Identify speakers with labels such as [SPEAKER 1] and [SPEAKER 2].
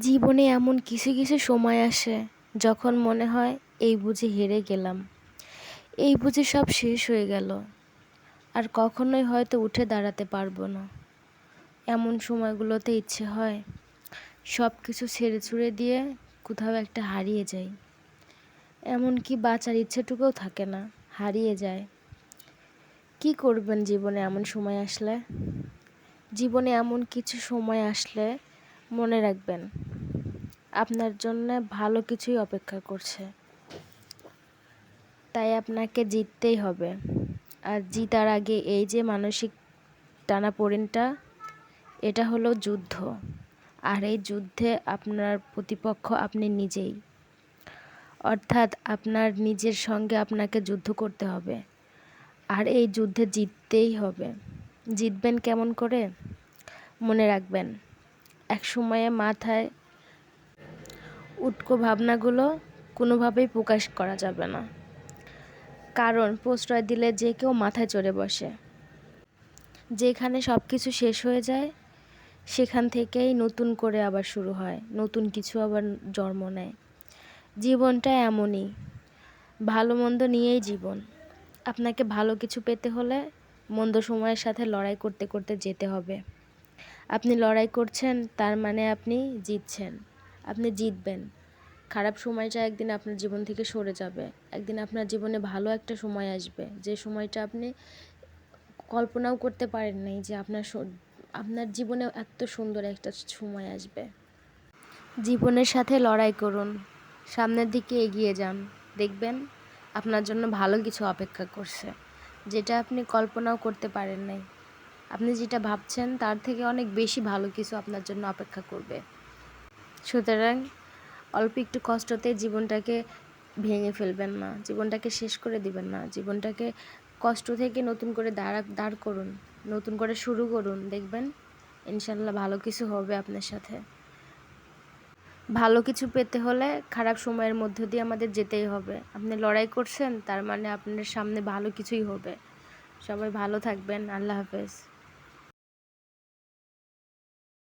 [SPEAKER 1] জীবনে এমন কিছু কিছু সময় আসে যখন মনে হয় এই বুঝি হেরে গেলাম, এই বুঝি সব শেষ হয়ে গেল, আর কখনোই হয়তো উঠে দাঁড়াতে পারবো না। এমন সময়গুলোতে ইচ্ছে হয় সব কিছু ছেড়ে ছুড়ে দিয়ে কোথাও একটা হারিয়ে যাই। এমনকি বাঁচার ইচ্ছেটুকুও থাকে না, হারিয়ে যায়। কি করবেন জীবনে এমন সময় আসলে? জীবনে এমন কিছু সময় আসলে মনে রাখবেন আপনার জন্য ভালো কিছুই অপেক্ষা করছে, তাই আপনাকে জিততেই হবে। আর জিতার আগে এই যে মানসিক টানাপোড়েনটা, এটা হলো যুদ্ধ। আর এই যুদ্ধে আপনার প্রতিপক্ষ আপনি নিজেই, অর্থাৎ আপনার নিজের সঙ্গে আপনাকে যুদ্ধ করতে হবে। আর এই যুদ্ধে জিততেই হবে। জিতবেন কেমন করে? মনে রাখবেন, এক সময়ে মাথায় উটকো ভাবনাগুলো কোনোভাবেই প্রকাশ করা যাবে না, কারণ প্রশ্রয় দিলে যে কেউ মাথায় চড়ে বসে। যেখানে সব কিছু শেষ হয়ে যায় সেখান থেকেই নতুন করে আবার শুরু হয়, নতুন কিছু আবার জন্ম নেয়। জীবনটা এমনই, ভালো মন্দ নিয়েই জীবন। আপনাকে ভালো কিছু পেতে হলে মন্দ সময়ের সাথে লড়াই করতে করতে যেতে হবে। আপনি লড়াই করছেন, তার মানে আপনি জিতছেন, আপনি জিতবেন। খারাপ সময়টা একদিন আপনার জীবন থেকে সরে যাবে। একদিন আপনার জীবনে ভালো একটা সময় আসবে, যে সময়টা আপনি কল্পনাও করতে পারেন নাই যে আপনার জীবনে এত সুন্দর একটা সময় আসবে। জীবনের সাথে লড়াই করুন, সামনের দিকে এগিয়ে যান, দেখবেন আপনার জন্য ভালো কিছু অপেক্ষা করছে, যেটা আপনি কল্পনাও করতে পারেন নাই। আপনি যেটা ভাবছেন তার থেকে অনেক বেশি ভালো কিছু আপনার জন্য অপেক্ষা করবে। সুতরাং অল্প একটু কষ্টতে জীবনটাকে ভেঙে ফেলবেন না, জীবনটাকে শেষ করে দিবেন না। জীবনটাকে কষ্ট থেকে নতুন করে দাঁড় করুন, নতুন করে শুরু করুন। দেখবেন ইনশাল্লাহ ভালো কিছু হবে আপনার সাথে। ভালো কিছু পেতে হলে খারাপ সময়ের মধ্য দিয়ে আমাদের যেতেই হবে। আপনি লড়াই করছেন, তার মানে আপনার সামনে ভালো কিছুই হবে। সবাই ভালো থাকবেন। আল্লাহ হাফেজ।